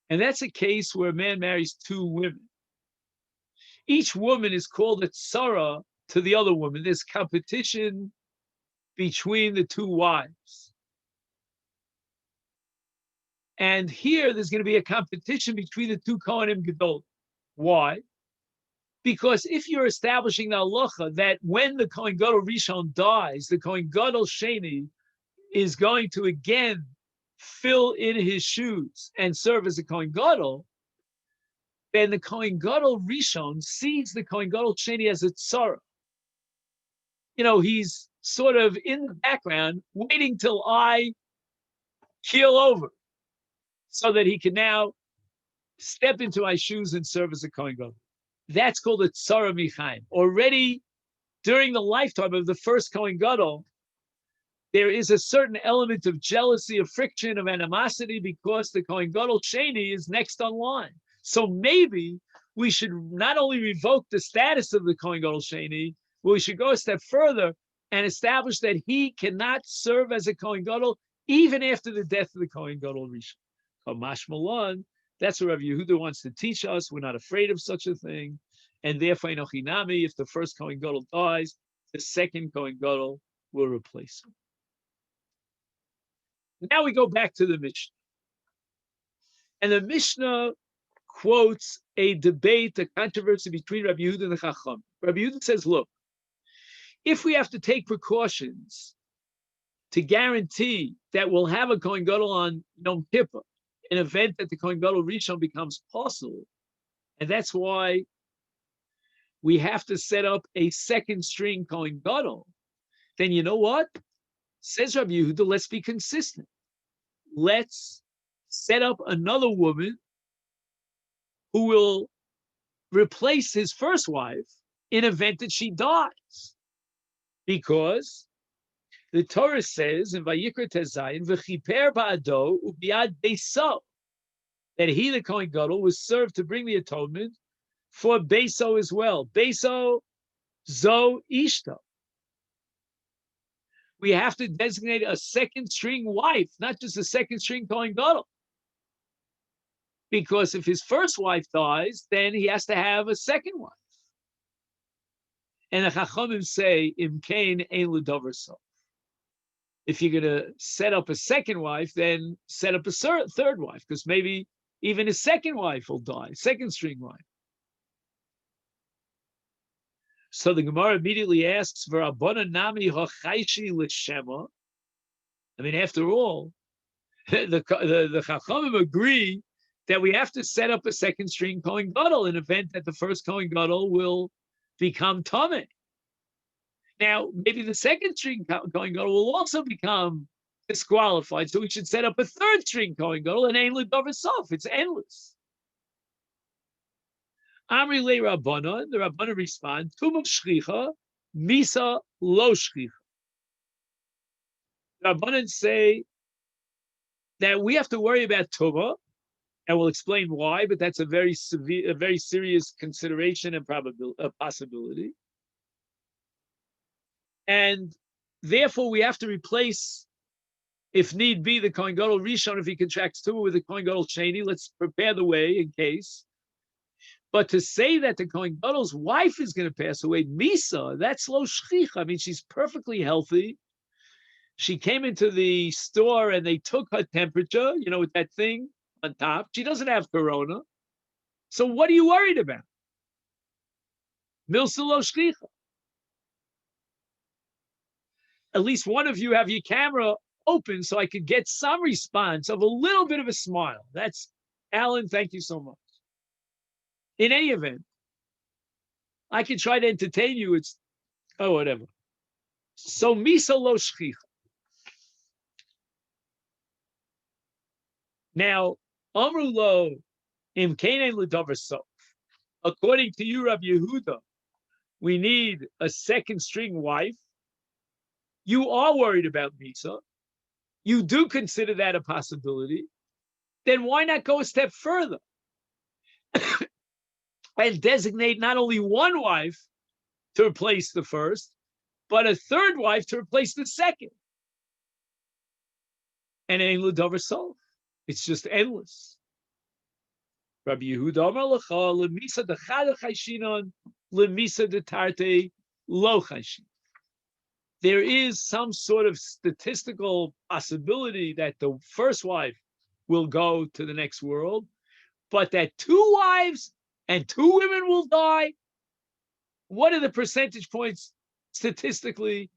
and that's a case where a man marries 2 women. Each woman is called a Tzara to the other woman. There's competition between the 2 wives. And here there's going to be a competition between the two Kohanim Gadol. Why? Because if you're establishing the halacha that when the Kohen Gadol Rishon dies, the Kohen Gadol Sheni is going to again fill in his shoes and serve as a Kohen Gadol, then the Kohen Gadol Rishon sees the Kohen Gadol Sheni as a tzara. He's sort of in the background, waiting till I keel over so that he can now step into my shoes and serve as a Kohen Gadol. That's called a tzara michaim. Already during the lifetime of the first Kohen Gadol, there is a certain element of jealousy, of friction, of animosity, because the Kohen Gadol Sheni is next on line. So maybe we should not only revoke the status of the Kohen Gadol Sheni, but we should go a step further and establish that he cannot serve as a Kohen Gadol even after the death of the Kohen Gadol Rishon. Kamash Malan, that's what Rav Yehuda wants to teach us. We're not afraid of such a thing. And therefore, Enochinami, if the first Kohen Gadol dies, the second Kohen Gadol will replace him. Now we go back to the Mishnah. And the Mishnah quotes a debate, a controversy between Rabbi Yehuda and the Chacham. Rabbi Yehuda says, look, if we have to take precautions to guarantee that we'll have a Kohen Gadol on Yom Kippur, an event that the Kohen Gadol Rishon becomes possible, and that's why we have to set up a second string Kohen Gadol, then you know what? Says Rabbi Yehuda, let's be consistent. Let's set up another woman who will replace his first wife in event that she dies. Because the Torah says in Vayikra Tezayin, V'chiper ba'ado u'biad beiso, that he, the Kohen Gadol, was served to bring the atonement for beiso as well. Beiso zo ishto. We have to designate a second string wife, not just a second string Kohen Gadol. Because if his first wife dies, then he has to have a second wife. And the Chachamim say, Im kain ein l'dover sof. If you're going to set up a second wife, then set up a third wife, because maybe even his second wife will die, second string wife. So the Gemara immediately asks, V'rabbanan nami hachayshi l'shema. I mean, after all, the Chachamim agree that we have to set up a second string Kohen Gadol in event that the first Kohen Gadol will become Tameh. Now, maybe the second string Kohen Gadol will also become disqualified, so we should set up a third string Kohen Gadol, and Ein L'Dover Sof. It's endless. Amri Le Rabbanan, the Rabbanan respond, Tum of Shchicha, Misa Lo Shchicha. The Rabbanan say that we have to worry about Tumah, and we'll explain why, but that's a very serious consideration and possibility. And therefore, we have to replace, if need be, the Kohen Gadol Rishon, if he contracts Tumah, with the Kohen Gadol Sheni. Let's prepare the way in case. But to say that the Kohen Gadol's wife is going to pass away, Misa, that's lo shchicha. I mean, she's perfectly healthy. She came into the store and they took her temperature, with that thing on top. She doesn't have corona. So what are you worried about? Milsa lo shchicha. At least one of you have your camera open so I could get some response of a little bit of a smile. That's Alan. Thank you so much. In any event, I can try to entertain you. It's, whatever. So, Misa lo shchicha. Now, Amru lo im kain l'dover sof. According to you, Rabbi Yehuda, we need a second string wife. You are worried about Misa. You do consider that a possibility. Then why not go a step further and designate not only one wife to replace the first, but a third wife to replace the second? And Ein L'Dover Sof. It's just endless. Rabbi Yehuda Amar L'cha L'Misa D'Chad Chayshinon L'Misa D'Tarte Lo Chayshin. There is some sort of statistical possibility that the first wife will go to the next world, but that 2 wives and 2 women will die. What are the percentage points statistically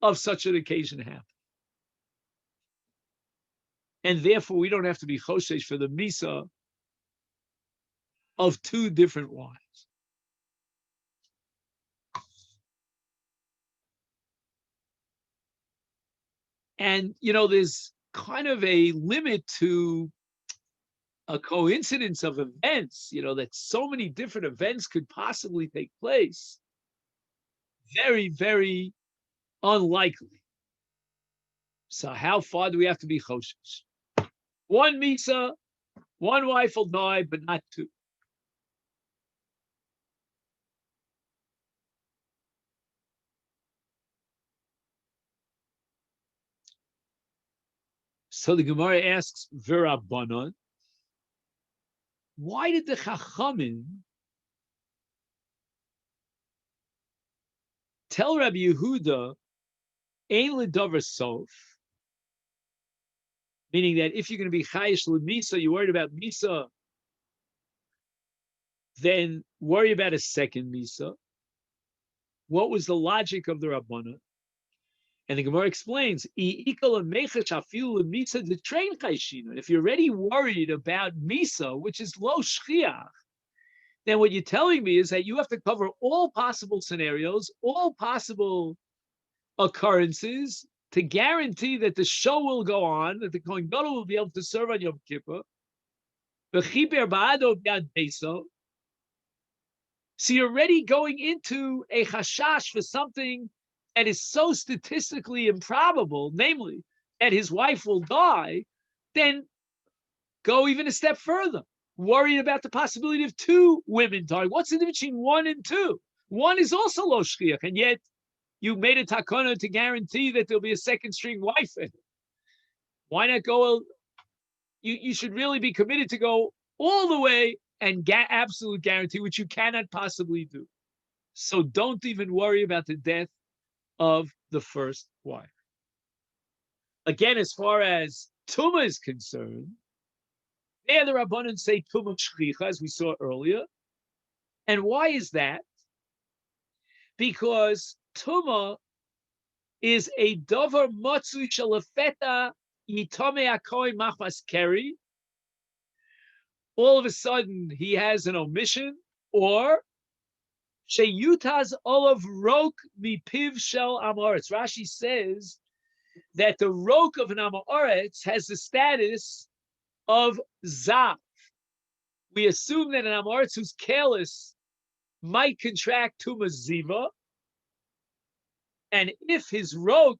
of such an occasion happen? And therefore, we don't have to be choshesh for the misa of 2 different wives. And, there's kind of a limit to a coincidence of events, that so many different events could possibly take place. Very, very unlikely. So how far do we have to be choshesh? 1 misa, 1 wife will die, but not 2. So the Gemara asks, V'Rabbanan, why did the Chachamim tell Rabbi Yehuda, Ein L'Davar Sof, meaning that if you're going to be chayish l'misa, you're worried about misa, then worry about a second misa. What was the logic of the Rabbanan? And the Gemara explains, if you're already worried about misa, which is lo shchiach, then what you're telling me is that you have to cover all possible scenarios, all possible occurrences to guarantee that the show will go on, that the Kohen Gadol will be able to serve on Yom Kippur. So you're already going into a chashash for something that is so statistically improbable, namely that his wife will die, then go even a step further. Worried about the possibility of 2 women dying. What's the difference between 1 and 2? 1 is also lo shchiach, and yet you made a takana to guarantee that there'll be a second string wife in it. Why not go? You should really be committed to go all the way and get absolute guarantee, which you cannot possibly do. So don't even worry about the death of the first wife. Again, as far as Tuma is concerned, there the Rabbanan say Tuma Shchicha, as we saw earlier. And why is that? Because Tuma is a Dover Matzui Shalafeta Yitome Akoi Machmas Keri. All of a sudden, he has an omission, or Sheyutaz Olav Rok Mipiv Shel Amoritz. Rashi says that the Rok of an Amoritz has the status of Zav. We assume that an Amoritz who's careless might contract Tuma Ziva, and if his Rok,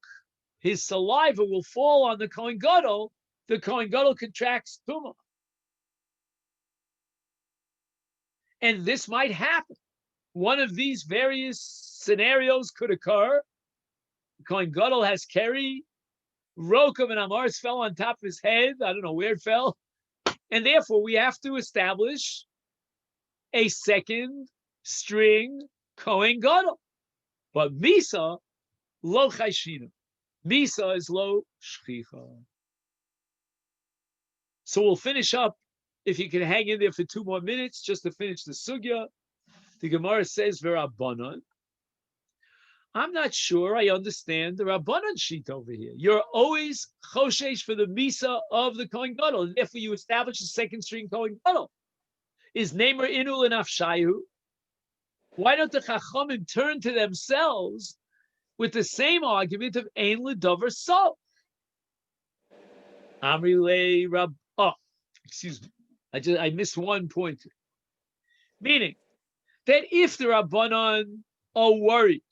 his saliva, will fall on the Kohen Gadol, the Kohen Gadol contracts Tuma. And this might happen. One of these various scenarios could occur. Kohen Gadol has Keri, Rok of an Amoritz fell on top of his head. I don't know where it fell. And therefore, we have to establish a second string Kohen Gadol. But Misa, lo chayshina. Misa is lo shchicha. So we'll finish up, if you can hang in there for 2 more minutes, just to finish the sugya. The Gemara says, V'Rabbanan. I'm not sure I understand the Rabbanan sheet over here. You're always choshesh for the Misa of the Kohen Gadol, and therefore you establish a second string Kohen Gadol. Is Nemer Inul and Afshayu? Why don't the Chachamim turn to themselves with the same argument of Ein L'Davar Sof? Amri Le Rab. Oh, excuse me. I missed one point. Meaning that if the Rabbanan are worried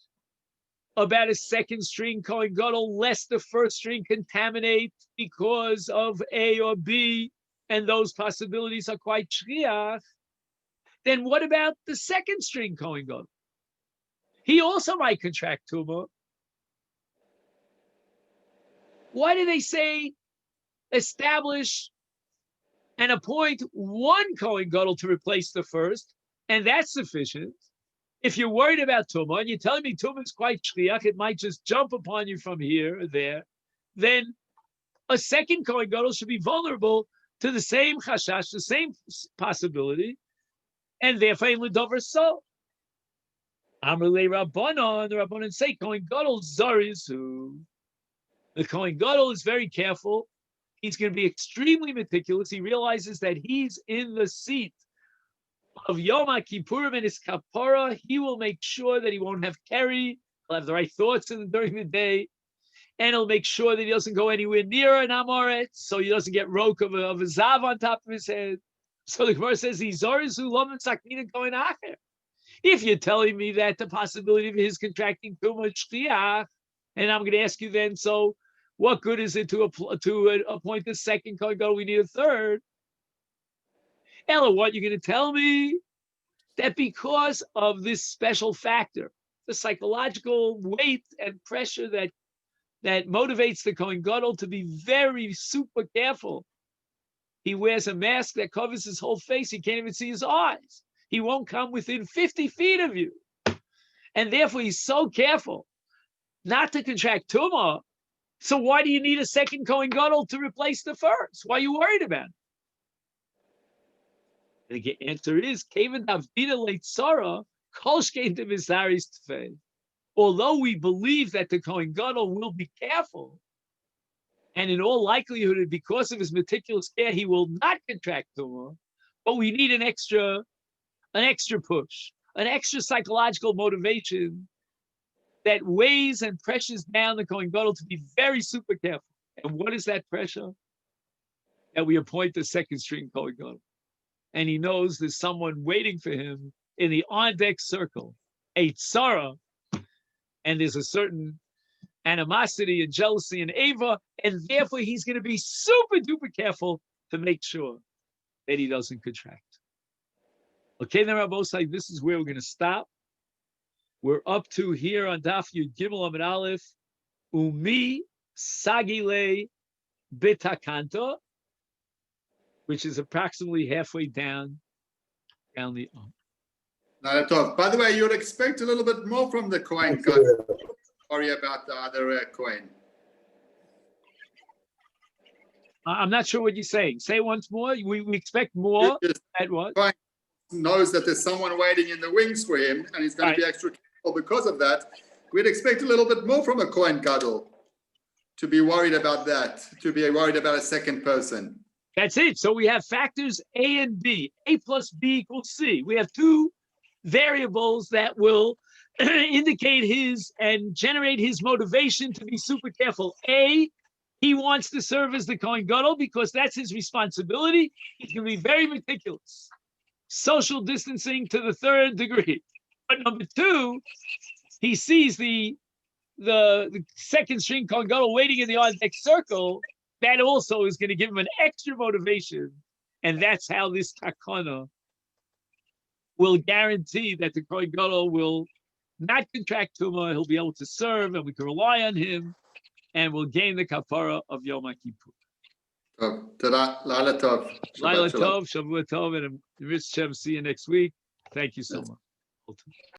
about a second string Kohen Gadol, lest the first string contaminate because of A or B, and those possibilities are quite shriach, then what about the second string Kohen Gadol? He also might contract Tumah. Why do they say establish and appoint 1 Kohen Gadol to replace the first, and that's sufficient? If you're worried about Tumah, and you're telling me Tumah is quite shriach, it might just jump upon you from here or there, then a second Kohen Gadol should be vulnerable to the same chashash, the same possibility, and therefore in Lidover so. Amrulei Rabbanon, the Rabbanon say Kohen Gadol Zarizu. The Kohen Gadol is very careful. He's going to be extremely meticulous. He realizes that he's in the seat of Yoma Kippurim and his kapara. He will make sure that he won't have keri. He'll have the right thoughts during the day. And he'll make sure that he doesn't go anywhere near an amoret, so he doesn't get roke of a zav on top of his head. So the Gemara says, Zarizu Laman Saknina going acher. If you're telling me that the possibility of his contracting too much shliach, and I'm going to ask you then, so what good is it to appoint a second Kohen Gadol? We need a third. Ella, what you're going to tell me? That because of this special factor, the psychological weight and pressure that motivates the Kohen Gadol to be very super careful. He wears a mask that covers his whole face. He can't even see his eyes. He won't come within 50 feet of you. And therefore, he's so careful not to contract tumah. So why do you need a second Kohen Gadol to replace the first? Why are you worried about it? The answer is, although we believe that the Kohen Gadol will be careful, and in all likelihood, because of his meticulous care, he will not contract tumah, but we need an extra push, an extra psychological motivation that weighs and pressures down the Kohen Gadol to be very super careful. And what is that pressure? That we appoint the second string Kohen Gadol. And he knows there's someone waiting for him in the on-deck circle, a tzara, and there's a certain animosity and jealousy and ava, and therefore he's going to be super duper careful to make sure that he doesn't contract. Okay, then Rabbosai, this is where we're going to stop. We're up to here on Daf Yud Gimel Amud Aleph, Umi Sagile Betakanto, which is approximately halfway down the arm. Not at all. By the way, you'd expect a little bit more from the Kohen Gadol. Worry about the other Kohen. I'm not sure what you're saying. Say it once more. We expect more. At what? Kohen knows that there's someone waiting in the wings for him, and he's going to be extra careful because of that. We'd expect a little bit more from a Kohen Gadol to be worried about that, to be worried about a second person. That's it. So we have factors A and B. A plus B equals C. We have two variables that will indicate his and generate his motivation to be super careful. A, he wants to serve as the Kohen Gadol because that's his responsibility. He's going to be very meticulous. Social distancing to the third degree. But number two, he sees the second string Kohen Gadol waiting in the on-deck circle. That also is going to give him an extra motivation. And that's how this takana will guarantee that the Kohen Gadol will not contract tumah. He'll be able to serve, and we can rely on him, and we'll gain the kapara of Yom Kippur. Laila Tov. Laila Tov, Shavua Tov, and Rich Shem. See you next week. Thank you so much.